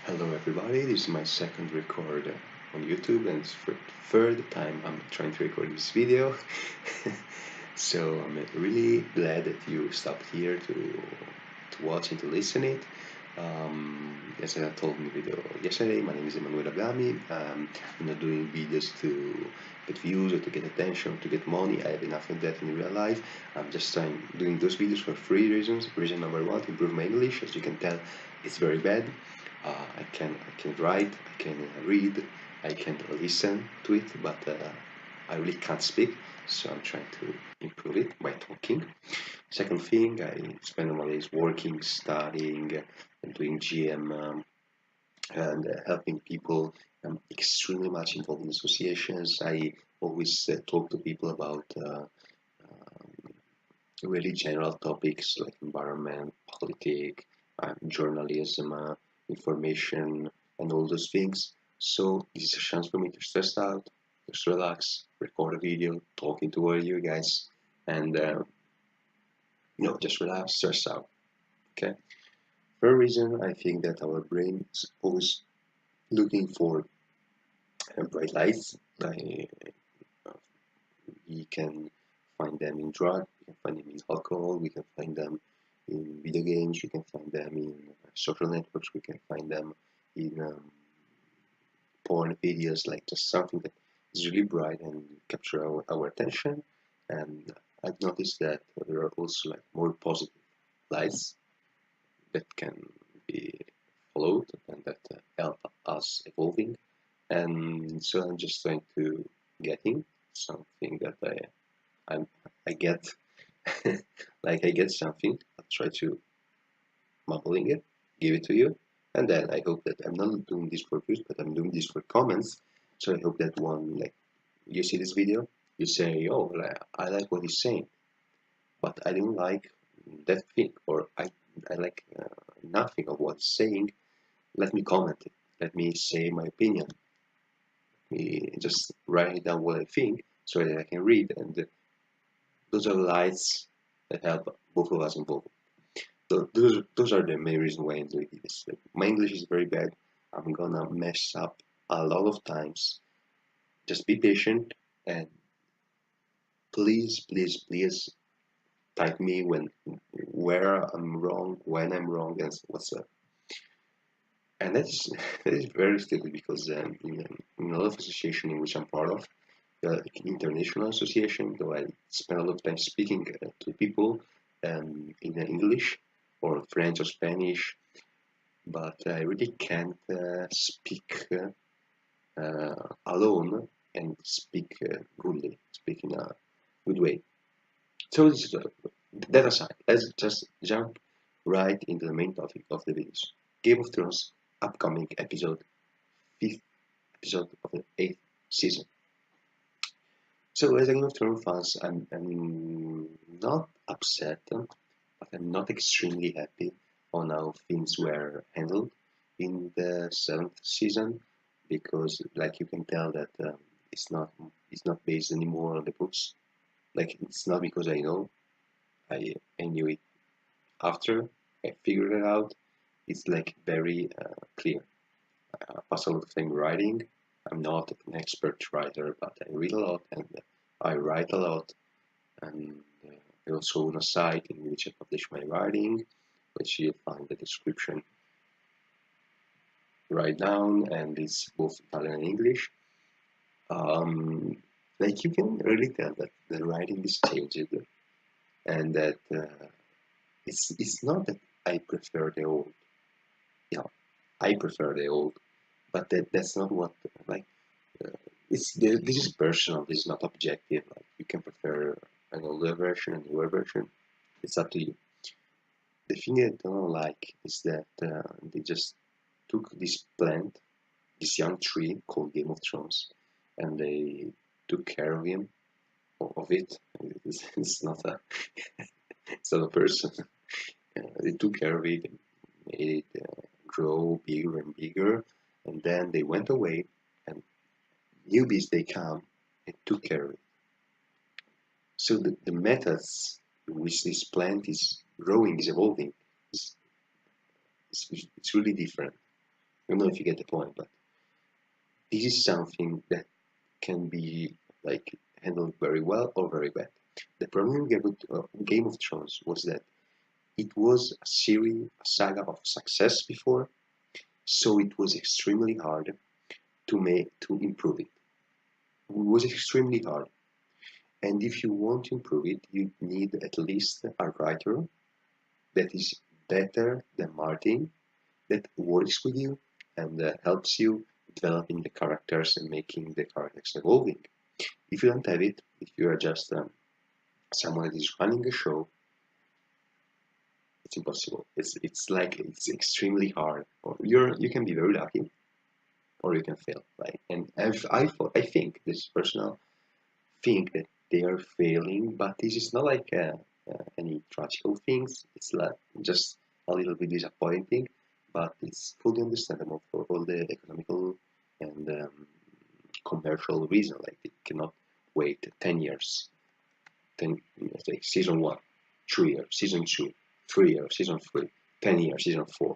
Hello everybody, this is my second record on YouTube and it's for the third time I'm trying to record this video. So I'm really glad that you stopped here to watch and to listen it. As I told in the video yesterday, my name is Emanuele Abgami. I'm not doing videos to get views or to get attention, to get money. I have enough of that in real life. I'm just doing those videos for three reasons. Reason number one, to improve my English. As you can tell, it's very bad. I can write, I can read, I can listen to it, but I really can't speak. So I'm trying to improve it by talking. Second thing, I spend my days working, studying, and doing GM and helping people. I'm extremely much involved in associations. I always talk to people about really general topics like environment, politics, journalism, information, and all those things. So this is a chance for me to stress out, just relax, record a video, talking to all you guys, and just relax, stress out. Okay. For a reason, I think that our brain is always looking for bright lights. We can find them in drug, we can find them in alcohol, we can find them in video games, we can find them in social networks, we can find them in porn videos, like just something that is really bright and capture our attention. And I've noticed that there are also like more positive lights that can be followed and that help us evolving. And so I'm just trying to getting something that I'm, I get, like I get something, I'll try to mumbling it, give it to you, and then I hope that I'm not doing this for views, but I'm doing this for comments. So I hope that one, like, you see this video, you say, oh, like, I like what he's saying, but I don't like that thing, or I like nothing of what's saying. Let me comment it. Let me say my opinion. Let me just write down what I think so that I can read, and those are lights that help both of us involved. So those are the main reasons why I'm doing this. Like, my English is very bad. I'm gonna mess up a lot of times. Just be patient and please, please, please type me where I'm wrong, when I'm wrong, and what's up. And that's that is very stupid because in a lot of association in which I'm part of, like international association, though I spend a lot of time speaking to people in English or French or Spanish, but I really can't speak alone and speak goodly, speak in a good way. So this is that aside, let's just jump right into the main topic of the videos. Game of Thrones upcoming episode, fifth episode of the eighth season. So as a Game of Thrones fans, I'm not upset, but I'm not extremely happy on how things were handled in the seventh season because, like you can tell, that it's not based anymore on the books. Like it's not because I know I knew it after I figured it out. It's like very clear. I pass a lot of time writing. I'm not an expert writer, but I read a lot and I write a lot. And I also own a site in which I publish my writing, which you'll find the description right down, and it's both Italian and English. Um, like you can really tell that the writing is changed, and that it's not that I prefer the old. Yeah, I prefer the old, but that's not what like. Uh, this is personal. This is not objective. Like you can prefer an older version, a newer version. It's up to you. The thing I don't like is that they just took this plant, this young tree called Game of Thrones, and they took care of him, of it. It's not a, it's not a person. They took care of it, and made it grow bigger and bigger, and then they went away, and newbies they come and took care of it. So the methods in which this plant is growing, is evolving, is it's really different. I don't know if you get the point, but this is something that can be like handled very well or very bad. The problem with Game of Thrones was that it was a series, a saga of success before, so it was extremely hard to improve it. It was extremely hard, and if you want to improve it, you need at least a writer that is better than Martin, that works with you and helps you developing the characters and making the characters evolving. If you don't have it, if you are just someone that is running a show, it's impossible. It's like it's extremely hard. Or you can be very lucky, or you can fail. Like, and I think this personal think that they are failing, but this is not like any tragical things. It's like just a little bit disappointing, but it's fully understandable for all the economical and commercial reason. Like they cannot wait 10 years, 10 like season one, 3 years, season two, 3 years, season three, 10 years, season four.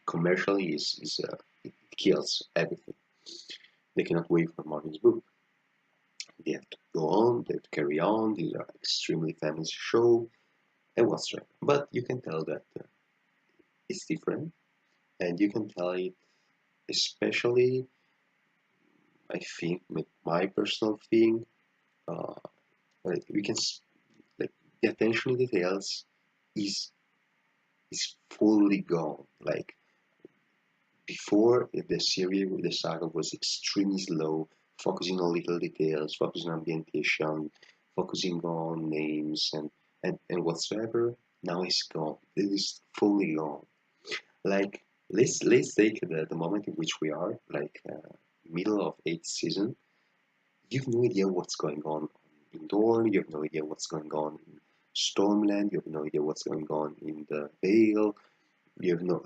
Commercially is it kills everything. They cannot wait for Martin's book. They have to go on, they have to carry on. These are extremely famous show and what's right. But you can tell that it's different, and you can tell it, especially I think with my personal thing. Uh, like we can like the attention to details is is fully gone. Like before, the series, the saga was extremely slow, focusing on little details, focusing on ambientation, focusing on names and whatsoever. Now it's gone. It is fully gone. Like let's take the moment in which we are, like middle of eighth season. You have no idea what's going on in Dorne. You have no idea what's going on in Stormland. You have no idea what's going on in the Vale. You have no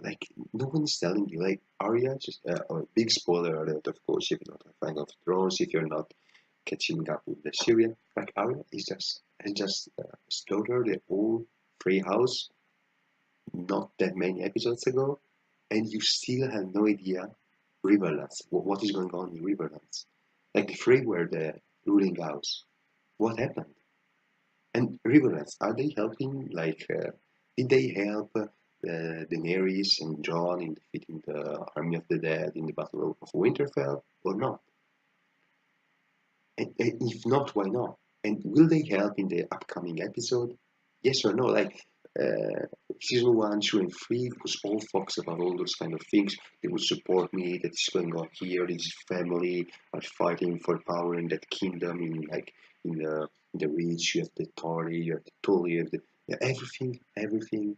one is telling you. Like Arya, just a big spoiler alert, of course, if you're not a fan of Thrones, if you're not catching up with the series. Like Arya is just slaughtered the whole Free House not that many episodes ago, and you still have no idea Riverlands. What is going on in Riverlands? Like Free were the ruling house. What happened? And Riverlands, are they helping? Like, did they help Daenerys and Jon in defeating the Army of the Dead in the Battle of Winterfell, or not? And if not, why not? And will they help in the upcoming episode? Yes or no? Like, uh, season 1, 2, and 3 was all focused about all those kind of things. They would support me, that is going on here, this family are fighting for power in that kingdom, in the Reach, you have the Tory, you have the Tully, you have the everything,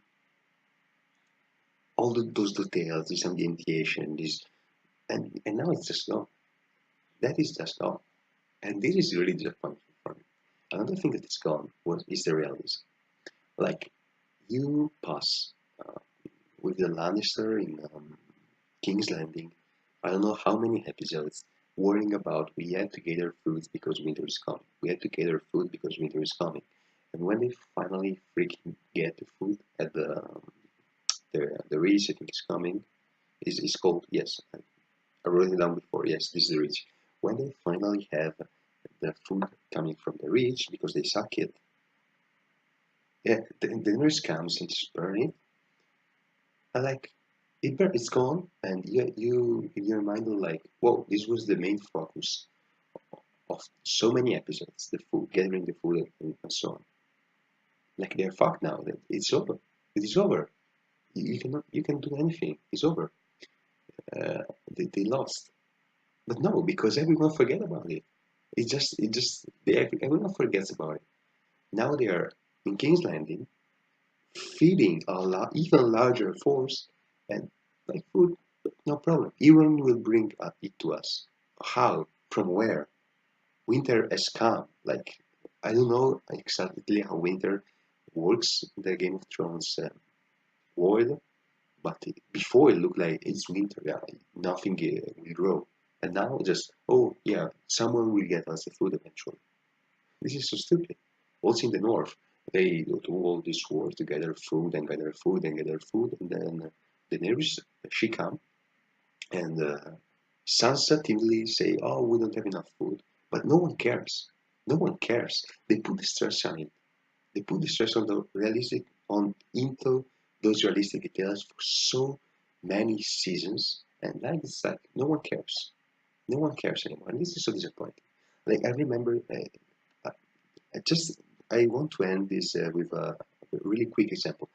all those details, this ambientation, this, and now it's just gone. That is just gone. And this is really disappointing for me. Another thing that is gone is the realism. Like you pass with the Lannister in King's Landing. I don't know how many episodes worrying about we had to gather food because winter is coming. We had to gather food because winter is coming. And when they finally freaking get the food at the reach, I think is coming. Is called, yes. I wrote it down before. Yes, this is the reach. When they finally have the food coming from the reach because they suck it, yeah, the nurse comes and just burn it. And like it's gone, and you in your mind are like, whoa, this was the main focus of so many episodes, the food, gathering the food and so on. Like they're fucked now. That it's over. It is over. You can do anything. It's over. Uh, they lost. But no, because everyone forget about it. Everyone forgets about it. Now they are in King's Landing, feeding even larger force, and like food, no problem. Iran will bring it to us. How? From where? Winter has come. Like I don't know exactly how winter works in the Game of Thrones world, but before it looked like it's winter. Yeah, nothing will grow, and now just oh yeah, someone will get us the food eventually. This is so stupid. Also in the north, they do all this work to gather food and gather food and gather food, and then the neighbors she come. And Sansa timidly say, "Oh, we don't have enough food," but no one cares. No one cares. They put the stress on it. They put the stress on the realistic on into those realistic details for so many seasons, and like it's like no one cares. No one cares anymore, and this is so disappointing. Like I remember, uh, I just I want to end this with a really quick example.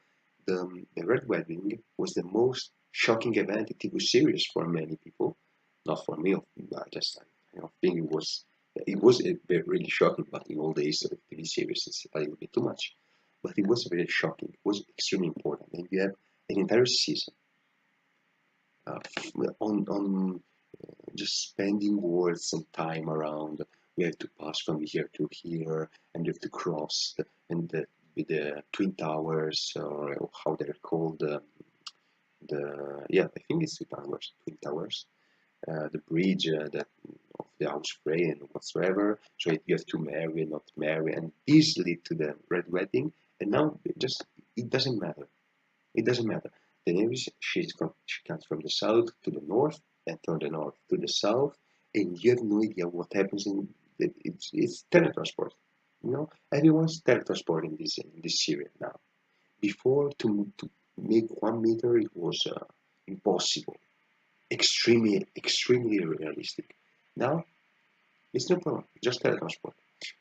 The Red Wedding was the most shocking event in TV series for many people, not for me. I think it was really shocking, but in all the history of TV series, it's a little bit too much. But it was very shocking. It was extremely important, and you have an entire season uh, on just spending words and time around. We have to pass from here to here, and we have to cross with the twin towers, or how they're called. The Yeah, I think it's twin towers. The bridge that of the house Frey and whatsoever. So you have to marry, not marry, and this lead to the red wedding. And now it doesn't matter. It doesn't matter. Daenerys, she comes from the south to the north, and from the north to the south, and you have no idea what happens it's teletransport. Everyone's teletransporting this series now. Before, to make 1 meter, it was impossible, extremely realistic. Now it's no problem, just teletransport.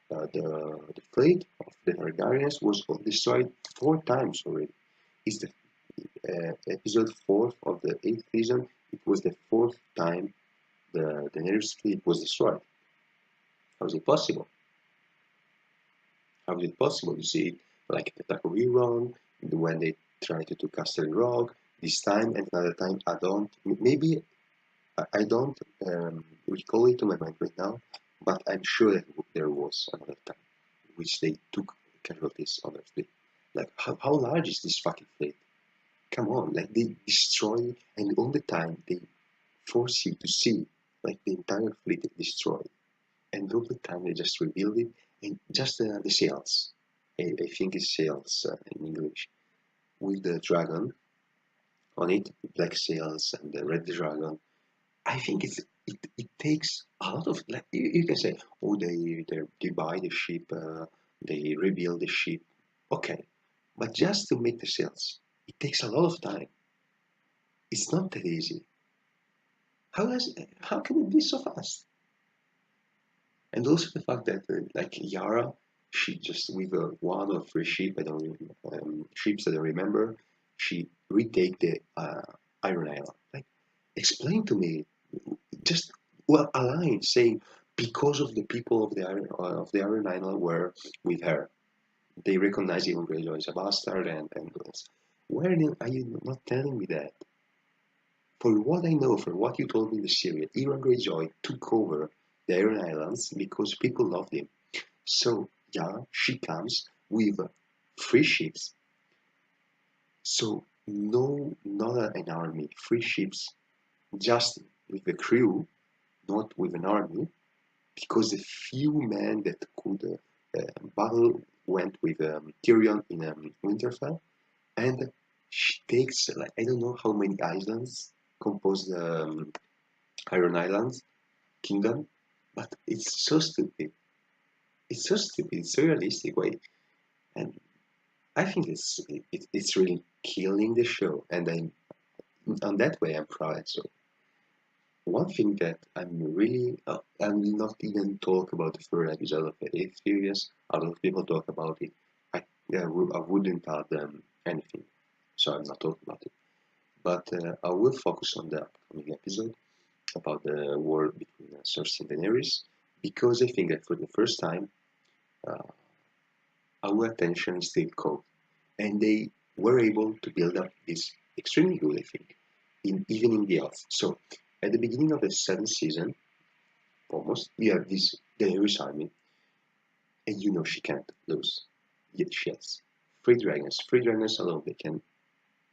The fleet of the Targaryens was destroyed 4 times already. It's the episode 4 of the 8th season. It was the 4th time the nearest fleet was destroyed. How is it possible? How is it possible? You see it like the Taco Rerun, when they try to do Castle Rock, this time and another time I don't. Maybe I don't recall it to my mind right now, but I'm sure that there was another time which they took casualties on their fleet. Like, how large is this fucking fleet? Come on, like they destroy, and all the time they force you to see like the entire fleet destroyed, and all the time they just rebuild it, and just the sails. I think it's sails in English, with the dragon on it, black sails and the red dragon. I think it takes a lot of, like you can say, oh, they buy the ship, they rebuild the ship, okay, but just to make the sails, it takes a lot of time. It's not that easy. How can it be so fast? And also the fact that like Yara, she just with one or three sheep, I don't remember, ships I don't remember, she retake the Iron Island. Like, explain to me, just well a line saying because of the people of the Iron Island were with her, they recognize Ivan Greyjoy as a bastard and this. Where are you not telling me that? For what I know, from what you told me in the series, Euron Greyjoy took over the Iron Islands because people loved him. So, yeah, she comes with 3 ships. So, no, not an army, 3 ships, just with the crew, not with an army, because the few men that could battle went with Tyrion in Winterfell, and she takes, like, I don't know how many islands compose the Iron Islands Kingdom, but it's so stupid. It's so stupid. It's so realistic way, and I think it's really killing the show. And I'm on that way I'm proud. So one thing that I will not even talk about the third episode of the 8th series. A lot of people talk about it. I wouldn't add anything, so I'm not talking about it. But I will focus on the upcoming episode about the war between Cersei and Daenerys, because I think that for the first time, uh, our attention is still caught, and they were able to build up this extremely good, I think, even in the elf. So at the beginning of the 7th season, almost, we have this Daenerys army, and you know she can't lose. Yet she has 3 dragons. 3 dragons alone, they can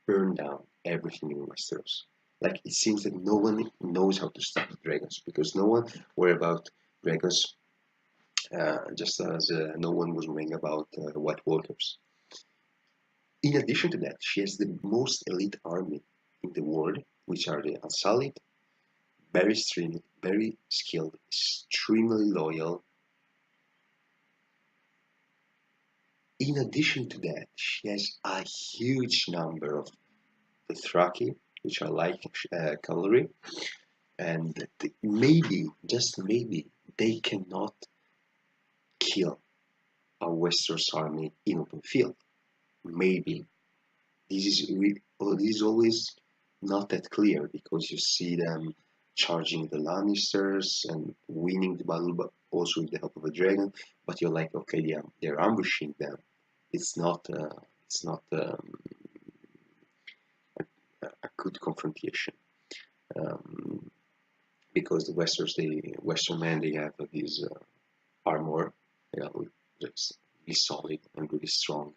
burn down everything in Westeros. Like, it seems that no one knows how to stop the dragons, because no one worry about dragons, just as no one was worrying about White Walkers. In addition to that, she has the most elite army in the world, which are the Unsullied, very skilled, extremely loyal. In addition to that, she has a huge number of Dothraki, which are like cavalry, and maybe, just maybe, they cannot kill a Westeros army in open field. Maybe this is always not that clear because you see them charging the Lannisters and winning the battle, but also with the help of a dragon. But you're like, okay, yeah, they're ambushing them. It's not a good confrontation. Um, because the Western men, they have this armor, that's really solid and really strong,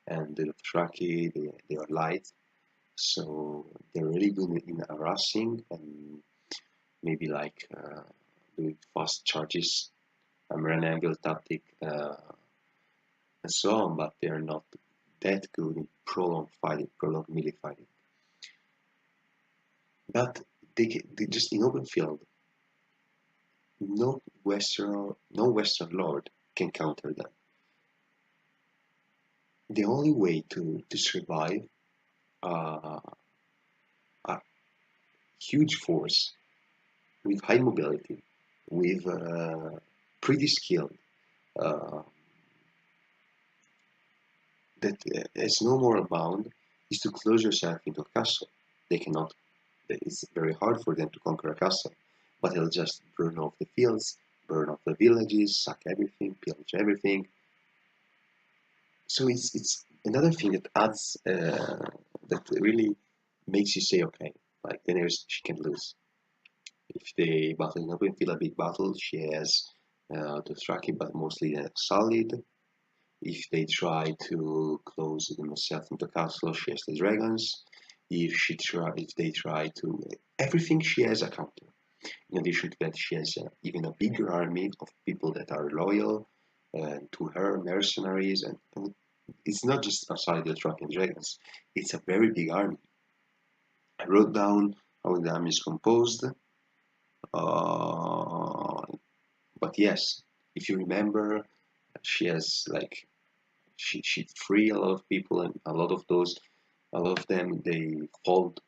and the Dothraki, they are light, so they're really good in harassing and maybe like doing fast charges, an angle tactic, and so on, but they're not that good in prolonged fighting, prolonged melee fighting. But they just in open field, no Western lord can counter them. The only way to survive a huge force with high mobility, with pretty skilled, uh, that has no moral bound, is to close yourself into a castle. They cannot. It's very hard for them to conquer a castle, but they'll just burn off the fields, burn off the villages, sack everything, pillage everything. So it's another thing that adds that really makes you say, okay, like Daenerys, she can lose. If they battle in open field, a big battle, she has Dothraki, but mostly solid. If they try to close themselves into castle, she has the dragons. If they try to, everything she has a counter. In addition to that, she has even a bigger army of people that are loyal to her, mercenaries, and it's not just outside the truck and dragons. It's a very big army. I wrote down how the army is composed. Uh, but yes, if you remember, she has like she freed a lot of people, and a lot of them they followed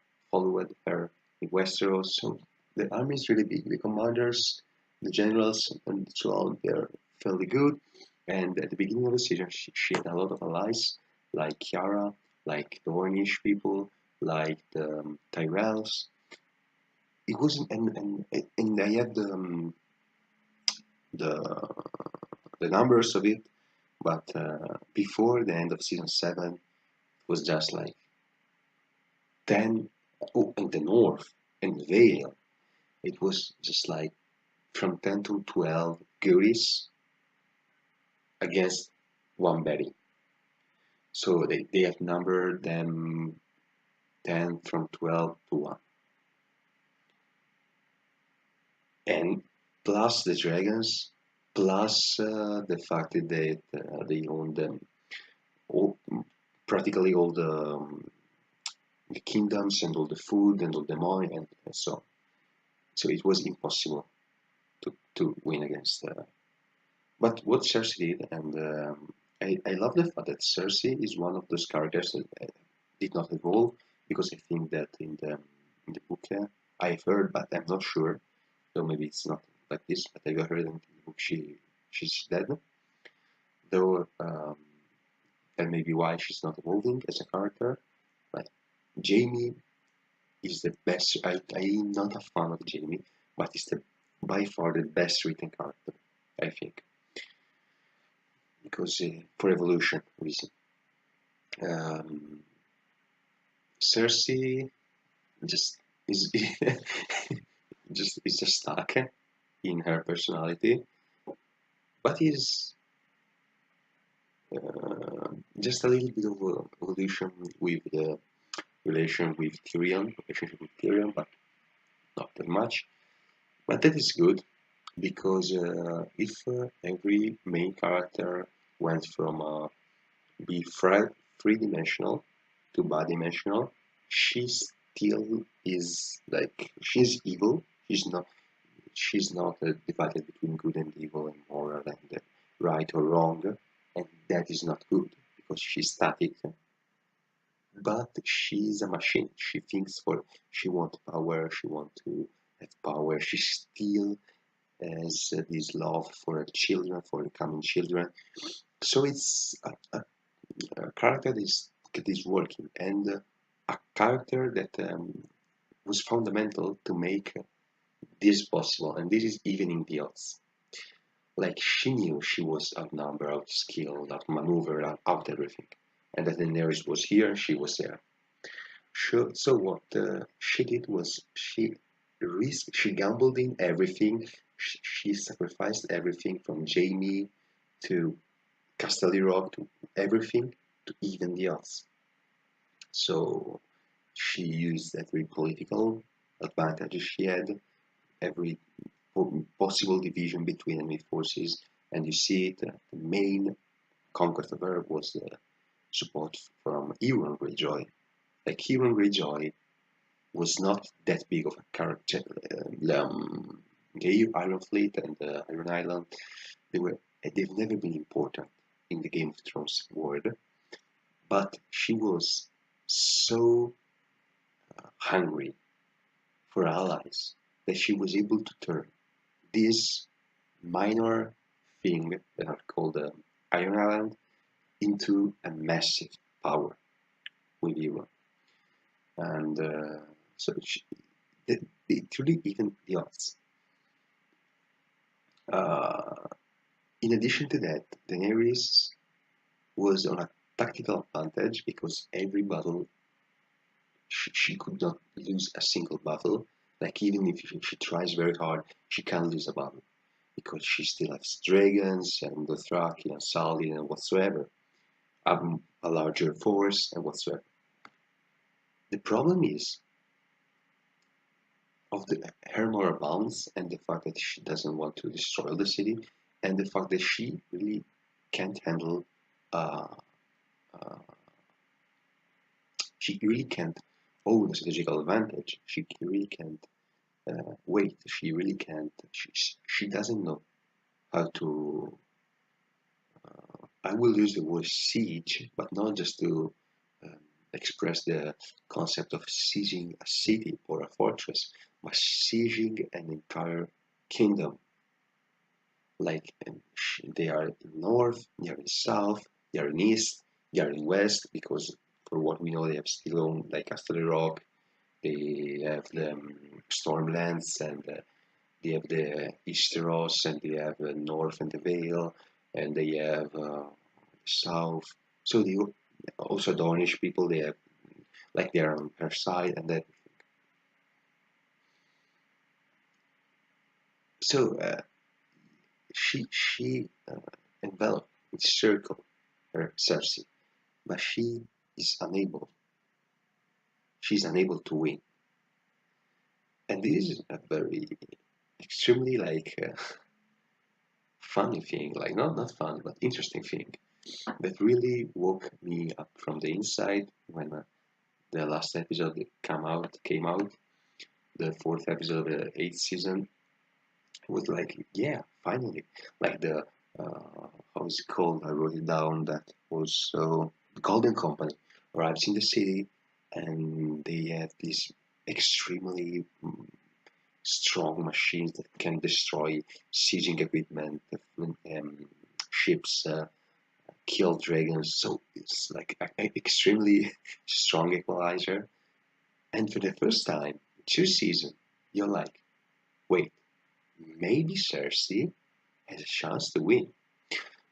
her in Westeros. So the army is really big. The commanders, the generals, and so on, they're fairly good. And at the beginning of the season, she had a lot of allies like Kiara, like the Ornish people, like the Tyrells. It wasn't, and I have the the numbers of it, but before the end of season 7, it was just like 10. Oh, in the north, in Vale, it was just like from 10 to 12 goodies against one Betty. So they have numbered them 10 from 12 to 1. And plus the dragons, plus the fact that they own them, all, practically all the kingdoms and all the food and all the money and so on. So it was impossible to win against. But what Cersei did, and I love the fact that Cersei is one of those characters that did not evolve, because I think that in the book I've heard, but I'm not sure. So maybe it's not like this, but I've heard in the book she's dead. Though that may be why she's not evolving as a character. But Jaime is the best. I'm not a fan of Jaime, but he's by far the best written character, I think, because for evolution reason. Um, Cersei just is just stuck in her personality, but is just a little bit of evolution with the relationship with Tyrion, but not that much. But that is good, because if every main character went from be three-dimensional to bi-dimensional, she still is like she's evil, She's not she's not divided between good and evil and moral and right or wrong, and that is not good because she's static. But she's a machine. She thinks for she wants power. She wants to have power. She still has this love for her children, for the coming children. So it's a character that is working, and a character that was fundamental to make this possible. And this is even in the odds. Like she knew she was outnumbered, outskilled, outmaneuvered, out everything, and that Daenerys was here, she was there. So what she did was she gambled in everything. She sacrificed everything from Jamie to Casterly Rock to everything to even the odds. So she used every political advantage she had, every possible division between enemy forces, and you see it. The main conquest of her was the support from Euron Greyjoy. Like Euron Greyjoy was not that big of a character. The Iron Fleet and the Iron Island, they've never been important in the Game of Thrones world, but she was so hungry for allies that she was able to turn this minor thing that are called Iron Island into a massive power with Euron. And so it really even the odds. Uh, in addition to that, Daenerys was on a tactical advantage because every battle she could not lose a single battle. Like even if she tries very hard, she can't lose a battle because she still has dragons and Dothraki and Saladin and whatsoever, a larger force and whatsoever. The problem is of her moral bounds and the fact that she doesn't want to destroy the city and the fact that she really can't handle uh, uh, she really can't own a strategical advantage. She really can't wait. She really can't. She doesn't know how to. I will use the word siege, but not just to um, express the concept of sieging a city or a fortress, but sieging an entire kingdom. Like they are in north, they are in south, they are in east, they are in west, because for what we know, they have still owned like Castle Rock, they have the Stormlands, and they have the Easteros, and they have the North and the Vale, and they have South. So they also Dornish people, they have like they are on her side, and that. So she enveloped, encircled her Cersei, but is unable. She's unable to win, and this is a very extremely like funny thing, like not fun, but interesting thing that really woke me up from the inside when the last episode came out, the fourth episode of the eighth season. It was like, yeah, finally, like the how is it called? I wrote it down. That was the Golden Company arrives in the city, and they have these extremely strong machines that can destroy sieging equipment, ships, kill dragons. So it's like an extremely strong equalizer. And for the first time, 2 seasons, you're like, wait, maybe Cersei has a chance to win.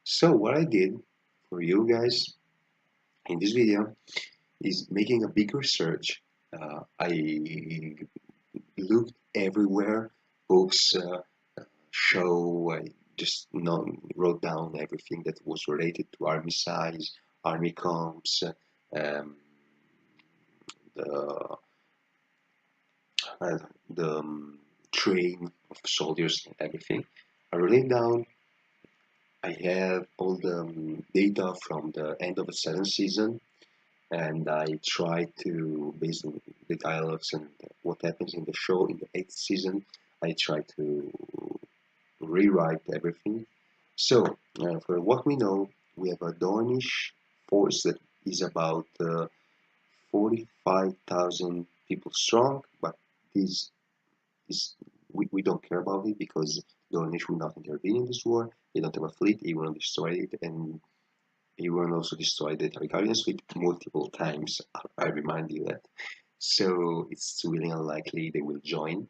So what I did for you guys in this video is making a big research. I looked everywhere, books, show. I just wrote down everything that was related to army size, army comps, um, the uh, the train of soldiers, and everything. I wrote it down. I have all the data from the end of the seventh season, and I try to, based on the dialogues and what happens in the show in the eighth season, I try to rewrite everything. So, for what we know, we have a Dornish force that is about 45,000 people strong, but this is we don't care about it because Dornish will not intervene in this war. They don't have a fleet. Everyone destroyed it, and everyone also destroyed the Targaryen fleet multiple times. I remind you that. So it's really unlikely they will join.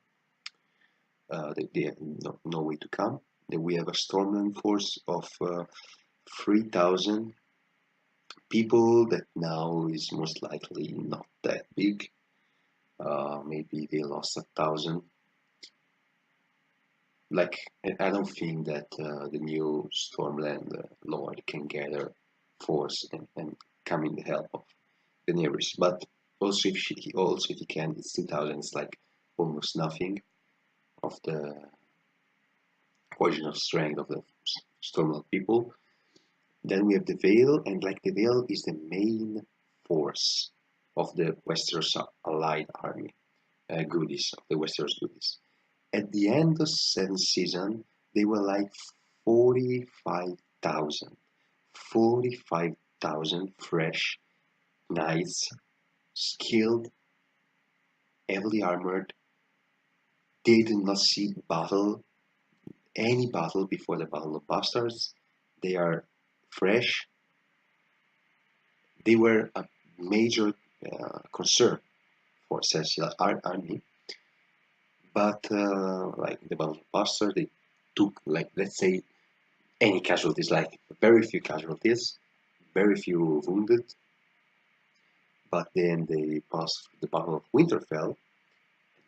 They have no way to come. Then we have a Stormland force of 3,000 people that now is most likely not that big. Maybe they lost 1,000. Like, I don't think that the new Stormland Lord can gather force and come in the help of Daenerys. But also, if he can, it's 2,000. It's like almost nothing of the original strength of the Stormland people. Then we have the Vale, and like the Vale is the main force of the Westeros Allied army, goodies of the Westeros goodies. At the end of seventh season, they were like 45,000. 45,000 fresh knights, skilled, heavily armored. They did not see any battle before the Battle of Bastards. They are fresh. They were a major concern for Cersei's army, but like the Battle of Bastards, they took, like, let's say, any casualties, like very few casualties, very few wounded. But then they passed the Battle of Winterfell.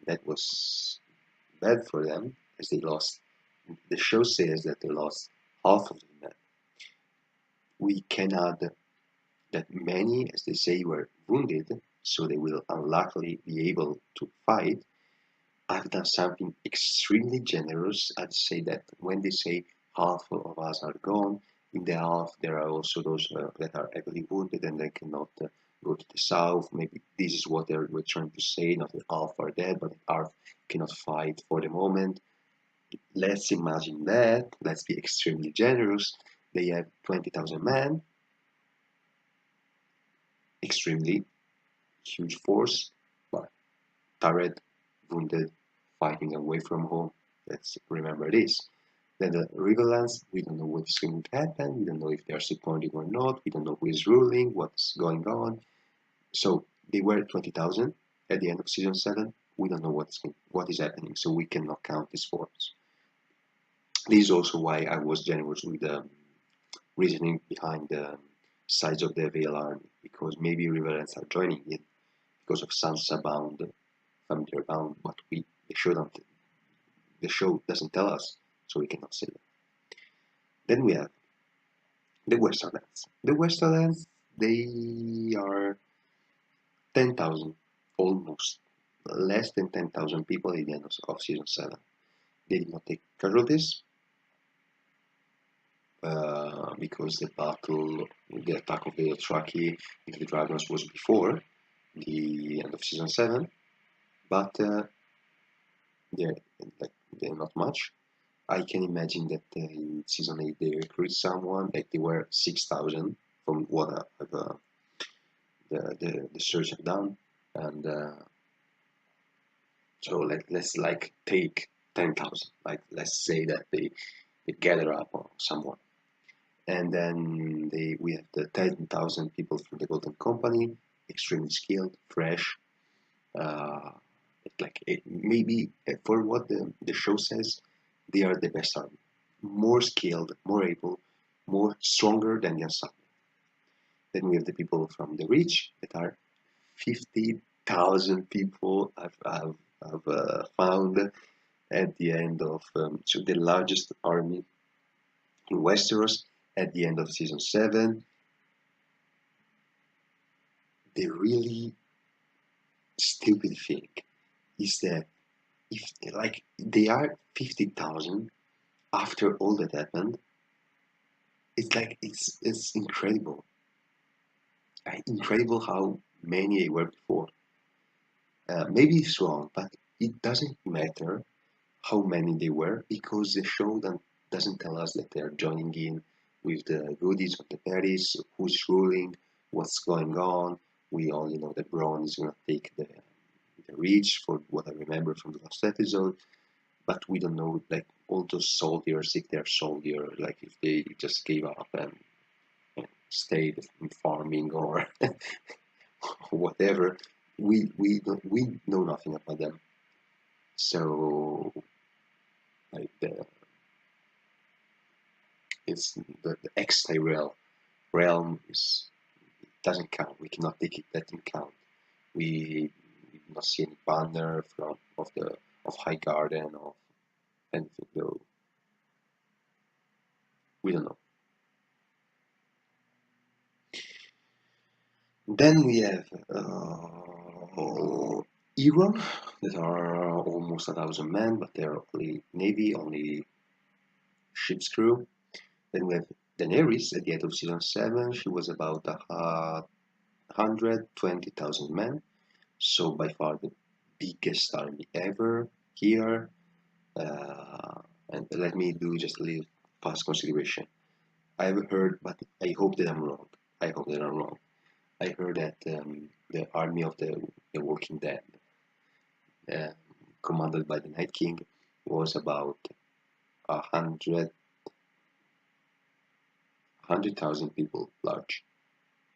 That was bad for them as they lost. The show says that they lost half of the men. We can add that many, as they say, were wounded, so they will unluckily be able to fight. I've done something extremely generous. I'd say that when they say half of us are gone, in the half there are also those that are heavily wounded and they cannot go to the south. Maybe this is what we're trying to say, not that half are dead, but half cannot fight for the moment. Let's imagine that. Let's be extremely generous. They have 20,000 men, extremely huge force, but tired, wounded, fighting away from home. Let's remember this. Then the Riverlands, we don't know what's going to happen. We don't know if they are supporting or not. We don't know who is ruling, what's going on. So they were 20,000 at the end of season 7. We don't know what is happening, so we cannot count this force. This is also why I was generous with the reasoning behind the size of the Vale army, because maybe Riverlands are joining it because of Sansa bound, familiar bound, but the show doesn't tell us, so we cannot say that. Then we have the Westerlands. The Westerlands, they are 10,000, almost less than 10,000 people at the end of season 7. They did not take casualties because the attack of the Dothraki into the dragons was before the end of season 7, but they're, they're not much. I can imagine that in season 8 they recruit someone, like they were 6,000 from what the search have done, and so let's take 10,000, like let's say that they gather up on someone, and then we have the 10,000 people from the Golden Company, extremely skilled, fresh, maybe for what the show says, they are the best army, more skilled, more able, more stronger than the Unsullied. Then we have the people from the Reach that are 50,000 people I've found at the end of so the largest army in Westeros at the end of season 7. The really stupid thing is that if like they are 50,000 after all that happened, it's incredible. incredible how many they were before. Maybe it's wrong, but it doesn't matter how many they were because the show doesn't tell us that they're joining in with the goodies of the Paris, who's ruling, what's going on. We only know that Braun is going to take the reach for what I remember from the last episode, but we don't know like all those soldiers, if they're soldiers, like if they just gave up and stayed farming or whatever. We know nothing about them. So like the extra realm is doesn't count. We cannot take it that in count. We do not see any banner from of High Garden or anything though. We don't know. Then we have Iran that are almost 1,000 men, but they're only navy, only ship's crew. Then we have Daenerys at the end of season 7. She was about 120,000 men, so by far the biggest army ever here. And let me do just a little past consideration. I've heard, but I hope that I'm wrong. I hope that I'm wrong. I heard that the army of the Walking Dead, uh, commanded by the Night King, was about 100,000 people large.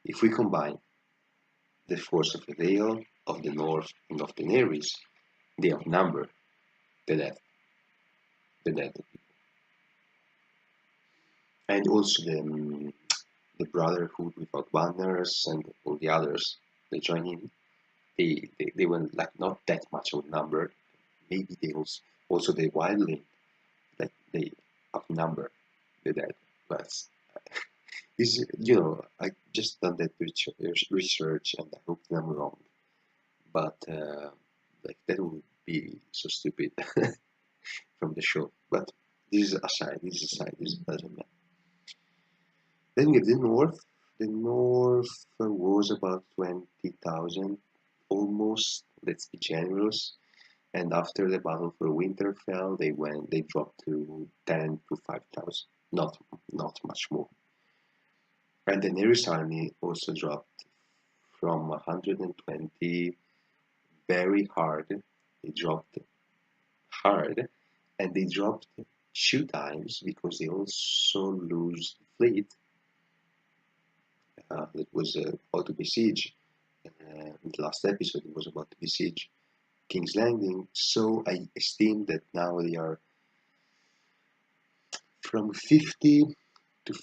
If we combine the force of the Vale, of the North, and of Daenerys, they outnumber the dead, the dead. And also the Brotherhood without banners and all the others they join in. They were like not that much outnumbered. Maybe they also they wildly like they outnumber the dead. But this I just done that research and I hope I'm wrong. But like that would be so stupid from the show. But this is aside. This is aside. This doesn't matter. Then we have the north. The north was about 20,000, almost. Let's be generous. And after the battle for Winterfell, they dropped to 10 to 5,000, not much more. And the Daenerys army also dropped from 120 very hard. They dropped hard, and they dropped 2 times because they also lose fleet that was about to besiege. In the last episode, it was about to besiege King's Landing. So I esteem that now they are from 50 to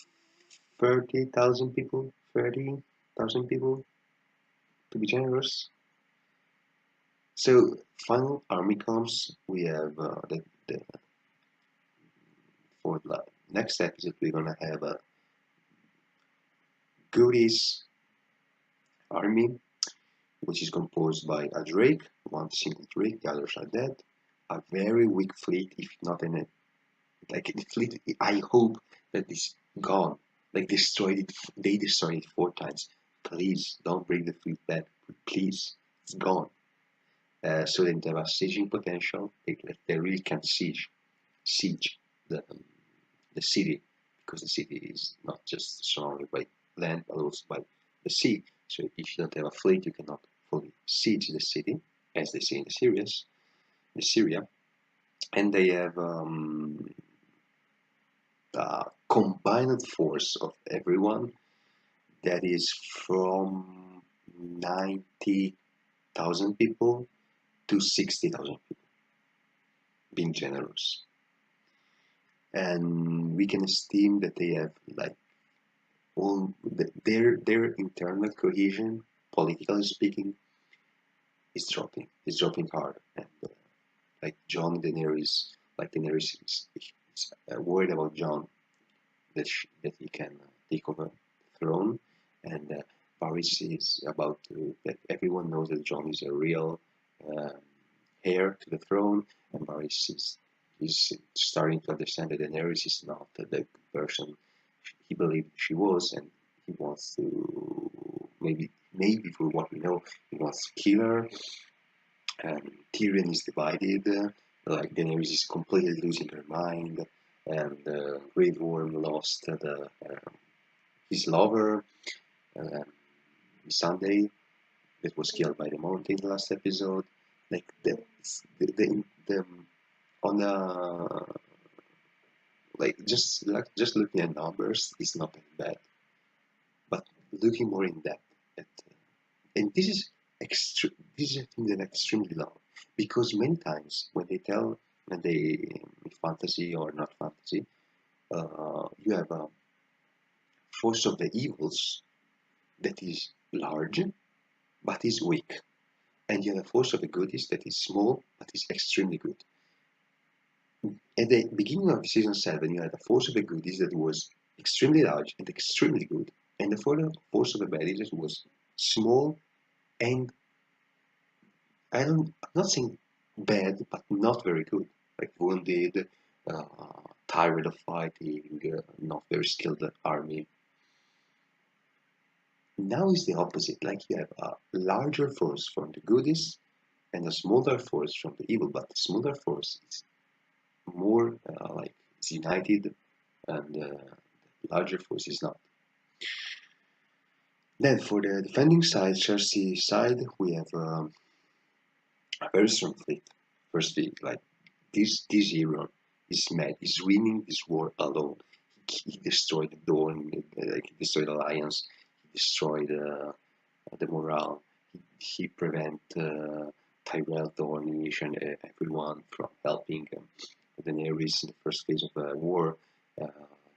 30,000 people, 30,000 people to be generous. So final army comes. We have for the next episode we're gonna have a GoT's army, which is composed by a Drake, one single Drake, the others are dead. A very weak fleet, if not in a like the fleet. I hope that is gone. Like they destroyed it 4 times. Please don't bring the fleet back. Please, it's gone. So they have a sieging potential. They really can't siege the city because the city is not just surrounded by land but also by the sea. So if you don't have a fleet, you cannot fully siege the city, as they say in the Syria, and they have a combined force of everyone that is from 90,000 people to 60,000 people, being generous. And we can esteem that they have like their internal cohesion, politically speaking, is dropping hard. And like Daenerys is worried about Jon that he can take over the throne, and Varys is about to. That everyone knows that Jon is a real uh, heir to the throne, and Varys is starting to understand that Daenerys is not the person he believed she was, and he wants to maybe for what we know, he was killer, and Tyrion is divided, like Daenerys is completely losing her mind, and Grey Worm lost his lover, um, Sunday, that was killed by the mountain last episode. Like the on a just looking at numbers is not that bad, but looking more in depth at and this is a thing that I extremely love because many times when they fantasy or not fantasy, you have a force of the evils that is large but is weak, and you have a force of the goodies that is small but is extremely good. At the beginning of season 7, you had a force of the goodies that was extremely large and extremely good, and the force of the baddies that was small and I'm not saying bad, but not very good. Like wounded, tired of fighting, not very skilled army. Now is the opposite. Like you have a larger force from the goodies and a smaller force from the evil, but the smaller force is more like it's united, and the larger force is not. Then for the defending side, Cersei side, we have a very strong fleet. Firstly, like this hero is mad. He's winning this war alone. He destroyed the Dawn, like he destroyed Alliance. He destroyed the morale. He prevent Tyrell, Dornish, and everyone from helping Daenerys in the first phase of the war. Uh,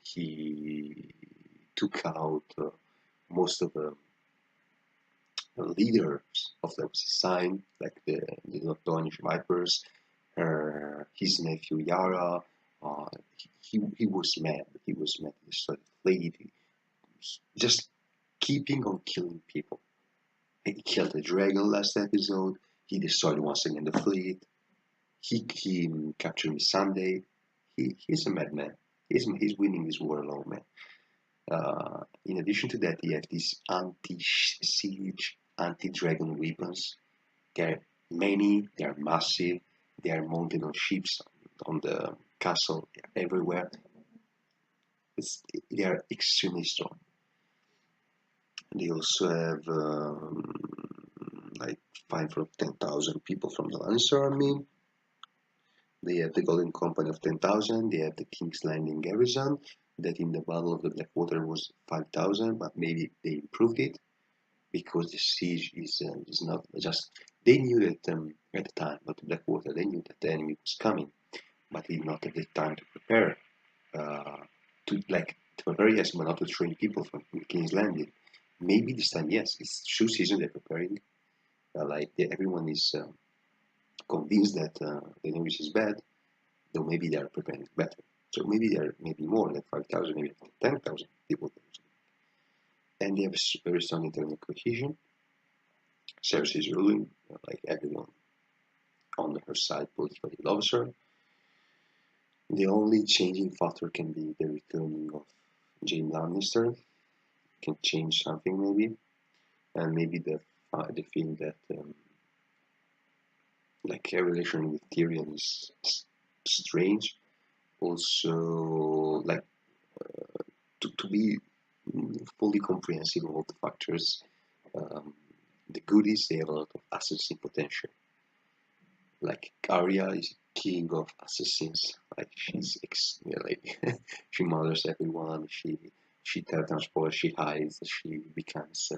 he took out most of the leaders of the sign, like the Dornish Vipers, his nephew Yara. Uh, he was mad. He was mad. He started fleeing, just keeping on killing people. He killed a dragon last episode. He destroyed once again the fleet. He captured me Sunday. He's a madman. He's winning this war alone, man. In addition to that, he has these anti-siege, anti-dragon weapons. There are many, they are massive, they are mounted on ships, on the castle, everywhere. They are extremely strong. They also have like 5 or 10,000 people from the Lannister army. They have the Golden Company of 10,000. They have the King's Landing garrison that in the Battle of the Blackwater was 5,000, but maybe they improved it because the siege is not just. They knew that at the time of the Blackwater, they knew that the enemy was coming, but they did not have the time to prepare. To prepare, yes, but not to train people from King's Landing. Maybe this time, yes, it's true season they're preparing. Everyone is convinced that the news is bad, though maybe they are preparing better. So maybe there are maybe more than 5,000, maybe 10,000 people. And they have a very strong internal cohesion. Cersei is ruling, like everyone on her side politically loves her. The only changing factor can be the returning of Jaime Lannister. Can change something maybe, and maybe the feeling that like her relation with Tyrion is strange. Also, like to be fully comprehensive of all the factors, the goodies they have a lot of assassin potential. Like Arya is king of assassins. Like like she murders everyone. She teletransports. She hides. She becomes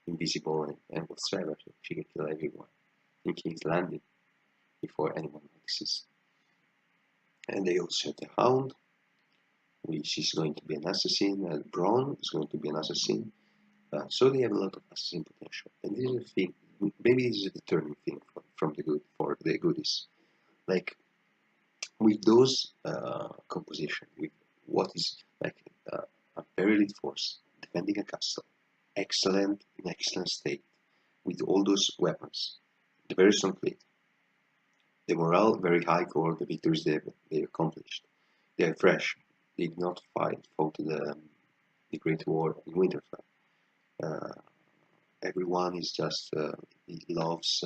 invisible and whatsoever. She can kill everyone in King's Landing before anyone notices. And they also have the Hound, which is going to be an assassin. Bronn is going to be an assassin. So they have a lot of assassin potential. And this is a thing. Maybe this is a determining thing for the goodies. Like with those composition, with what is like a very elite force defending a castle, excellent in excellent state, with all those weapons, the very strong fleet, the morale very high for the victories they accomplished. They are fresh. They did not fought the Great War in Winterfell. everyone is just he loves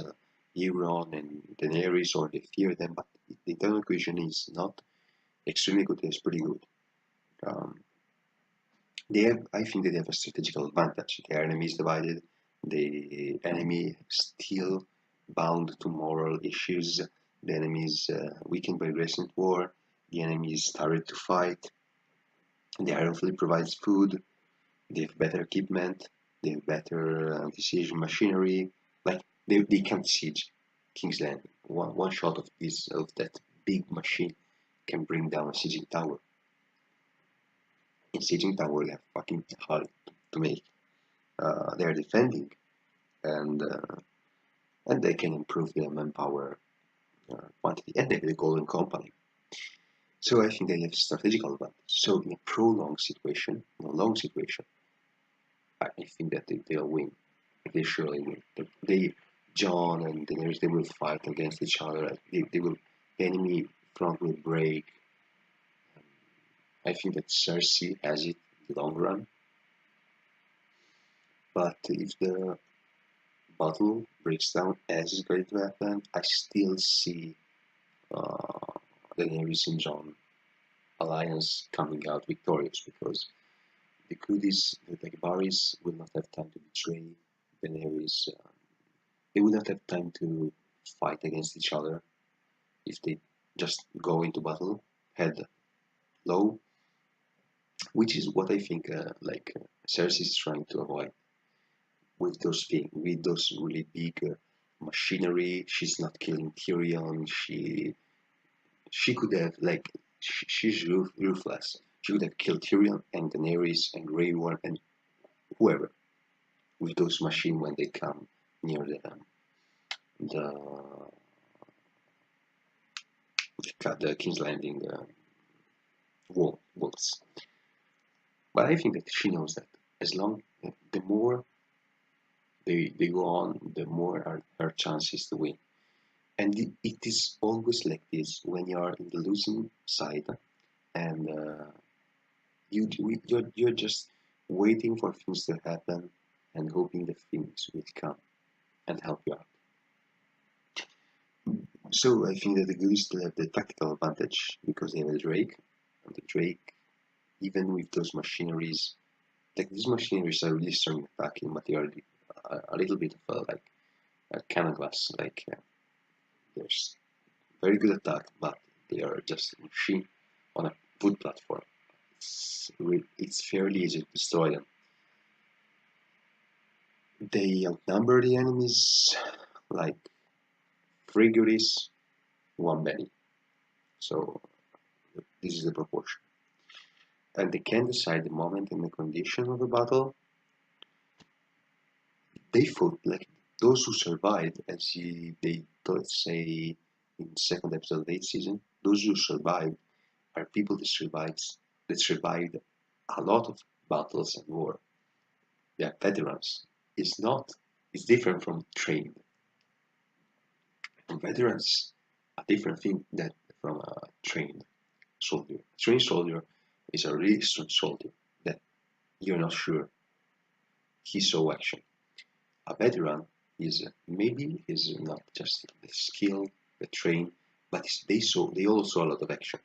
Euron and Daenerys, or they fear them, but the internal cohesion is not extremely good. It's pretty good. Um, I think that they have a strategical advantage. The enemy is divided. The enemy still bound to moral issues. The enemy is weakened by recent war. The enemy is tired to fight. The Iron Fleet provides food. They have better equipment. They have better anti-siege machinery. Like they can't siege King's Landing. One shot of that big machine can bring down a sieging tower. In sieging tower, they have fucking hard to make. They are defending, and they can improve their manpower quantity, and they have the Golden Company. So I think they have strategical advantage. So in a prolonged situation, in a long situation, I think that they'll win. They surely win. John and Daenerys, they will fight against each other. They will, the enemy front will break. I think that Cersei has it in the long run. But if the battle breaks down as is going to happen, I still see Daenerys and Jon alliance coming out victorious, because the goodies, the Varys, will not have time to betray Daenerys. They will not have time to fight against each other if they just go into battle head low, which is what I think Cersei is trying to avoid with those things, with those really big machinery. She's not killing Tyrion. She could have she's ruthless. She could have killed Tyrion and Daenerys and Grey Worm and whoever with those machines when they come near the the King's Landing walls. But I think that she knows that as long the more they go on, the more are her chances to win. And it is always like this when you are in the losing side, and you're just waiting for things to happen and hoping that things will come and help you out. So I think that the Goonies still have the tactical advantage because they have a Drake, and the Drake, even with those machineries, like these machineries are really strong attacking, but they are a little bit of a cannon glass. There's very good attack, but they are just a machine on a wood platform. It's fairly easy to destroy them. They outnumber the enemies like 3 goodies, 1 Benny. So this is the proportion. And they can decide the moment and the condition of the battle. They fought like those who survived, as they say in the second episode of the 8th season. Those who survived are people that survived a lot of battles and war. They are veterans. It's different from trained. And veterans a different thing than from a trained soldier. A trained soldier is a really strong soldier that you're not sure he saw action. A veteran is maybe is not just the skill, the train, but they all saw a lot of action.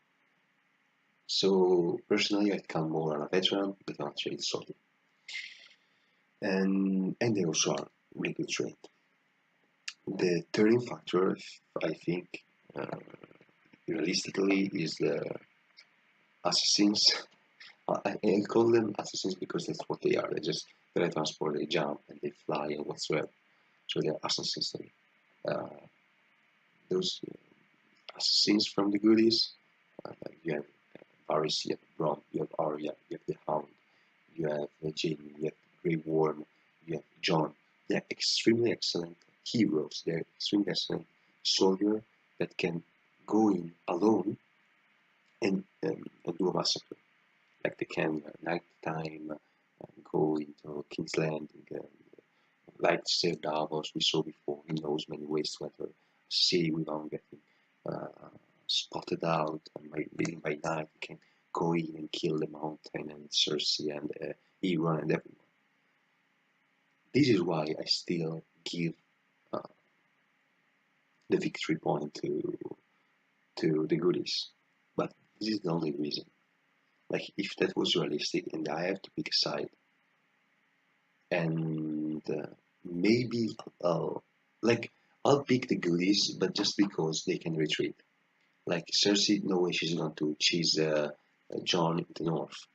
So personally, I'd count more on a veteran than on a trained soldier, and they also are really good trained. The turning factor, I think, realistically, is the assassins. I call them assassins because that's what they are. They just teletransport, they jump, and they fly and whatsoever. So they're assassins. Those assassins from the goodies, you have Varys, you have Bronn, you have Arya, you have the Hound, you have Jaime, you have Grey Worm, you have Jon. They're extremely excellent heroes. They're extremely excellent soldiers that can go in alone and do a massacre. Like they can night time go into King's Landing, like save Davos we saw before. He knows many ways to enter a city without getting spotted out, and by night he can go in and kill the mountain and Cersei and Euron and everyone. This is why I still give uh, the victory point to the goodies. But this is the only reason. Like, if that was realistic and I have to pick a side, and maybe I'll, like, I'll pick the goodies, but just because they can retreat. Like, Cersei, no way she's going to chase Jon in the north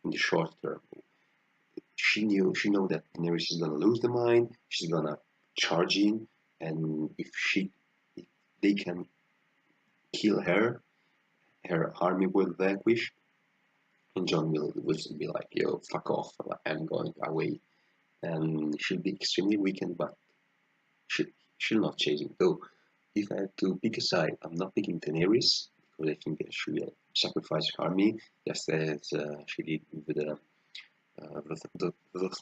in the short term. She know that Daenerys is gonna lose the mind. She's gonna charge in, and if they can kill her, her army will vanquish, and Jon will just be like, "Yo, fuck off! I'm going away." And she'll be extremely weakened, but she she'll not chase him. Though, if I have to pick a side, I'm not picking Daenerys because I think that she will sacrifice her army just as she did with the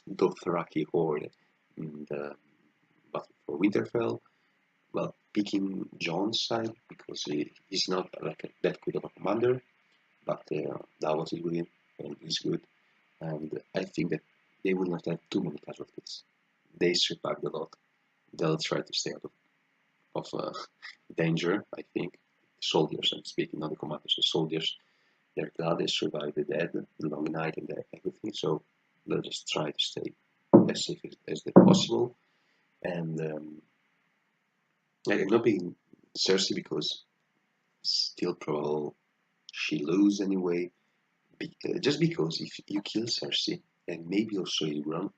Dothraki horde in the battle for Winterfell. Well, picking Jon's side because he's not like that good of a commander, but Davos is with him and he's good. And I think that they will not have too many casualties. They survived a lot. They'll try to stay out of danger, I think. Soldiers, I'm speaking, not the commanders, the soldiers. They're glad they survived the dead, the long night, and everything. So they'll just try to stay as safe as they possible. And I'm not being Cersei because still probable she lose anyway. Just because if you kill Cersei and maybe also you run,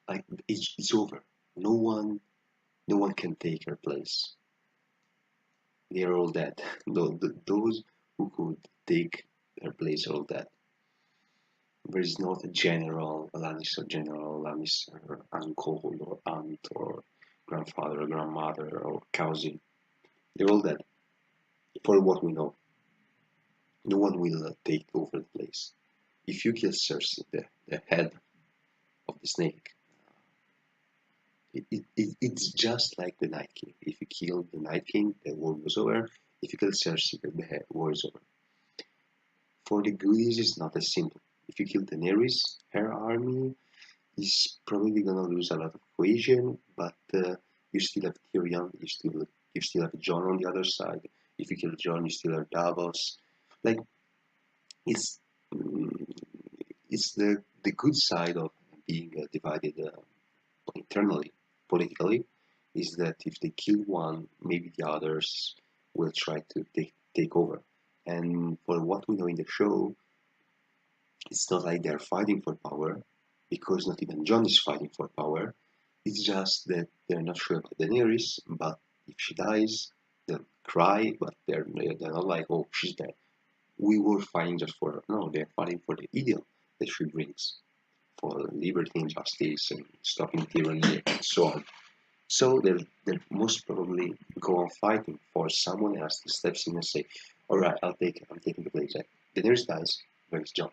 like it's over. No one, no one can take her place. They are all dead. Those who could take her place are all dead. There is not a General Lannister, uncle or aunt or grandfather or grandmother or cousin. They're all dead. For what we know, no one will take over the place. If you kill Cersei, the head of the snake, it's just like the Night King. If you kill the Night King, the war was over. If you kill Cersei, the war is over. For the goodies, it's not as simple. If you kill Daenerys, her army is probably gonna lose a lot of cohesion, but you still have Tyrion, you still have Jon on the other side. If you kill Jon, you still have Davos. Like it's mm, it's the good side of being divided internally, politically, is that if they kill one, maybe the others will try to take over. And for what we know in the show, it's not like they're fighting for power, because not even Jon is fighting for power. It's just that they're not sure about Daenerys, but if she dies, they'll cry, but they're not like, oh, she's dead. We were fighting just for her. No, they're fighting for the ideal that she brings, for liberty and justice and stopping tyranny and so on. So they'll most probably go on fighting for someone else that steps in and say, all right, I'm taking the place. Daenerys dies, where's Jon?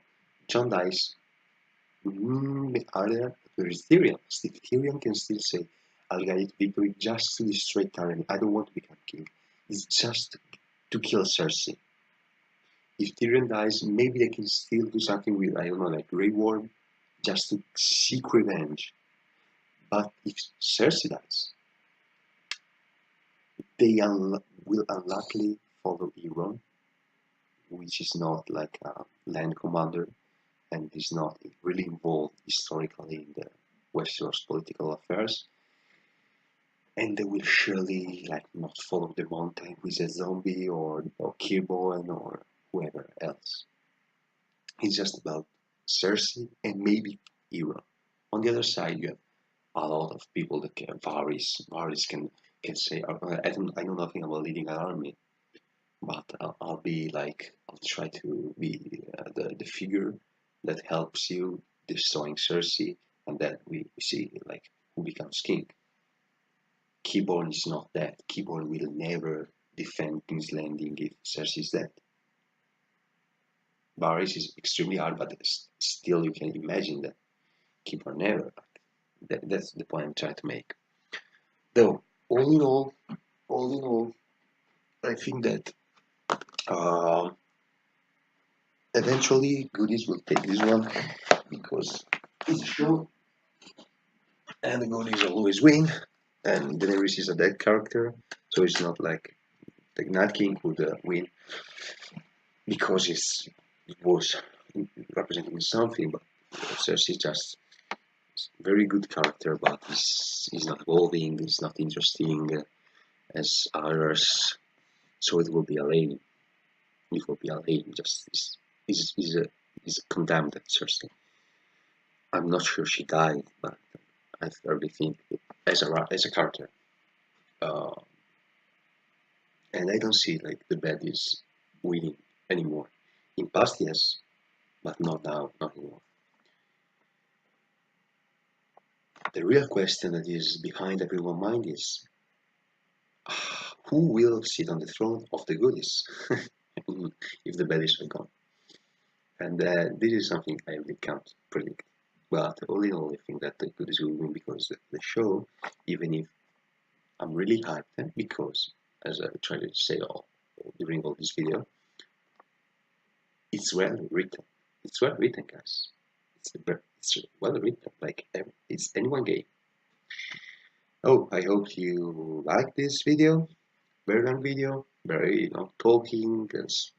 Jon dies, are there is Tyrion. Still, Tyrion can still say, I'll get victory just to destroy tyranny. I don't want to become king. It's just to kill Cersei. If Tyrion dies, maybe they can still do something with, I don't know, like Grey Worm, just to seek revenge. But if Cersei dies, they will unluckily follow Euron, which is not like a land commander and is not really involved historically in the Westeros political affairs. And they will surely like not follow the mountain with a zombie or Kirborn or whoever else. It's just about Cersei and maybe Euron. On the other side, you have a lot of people that can. Varys can say, I know nothing about leading an army, but I'll be like, I'll try to be the figure that helps you destroying Cersei, and then we see like who becomes king. Keyborn is not that. Keyborn will never defend King's Landing if Cersei is dead. Varys is extremely hard, but still you can imagine that Keyborn never. That's the point I'm trying to make. Though, all in all, I think that uh, eventually goodies will take this one because it's a show and the good is always win. And Daenerys is a dead character, so it's not like the Night King would win because it was representing something, but Cersei is just very good character, but is not evolving, is not interesting as others. So it will be a lady. It will be a lady. Just is condemned at Cersei. I'm not sure she died, but I really think as a character. Uh, and I don't see like the bad is winning anymore. In past, yes, but not now, not anymore. The real question that is behind everyone's mind is who will sit on the throne of the goodies if the baddies are gone? And this is something I really can't predict. But all in all, I think that the goodies will win because the show, even if I'm really hyped, because as I tried to say during all this video, it's well written. It's well written, guys. It's well written. Like it's anyone game. Oh, I hope you like this video. Very long video, very talking,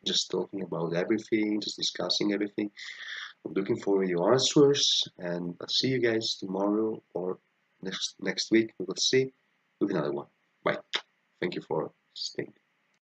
just talking about everything, just discussing everything. I'm looking for your answers, and I'll see you guys tomorrow or next week. We will see with another one. Bye. Thank you for staying.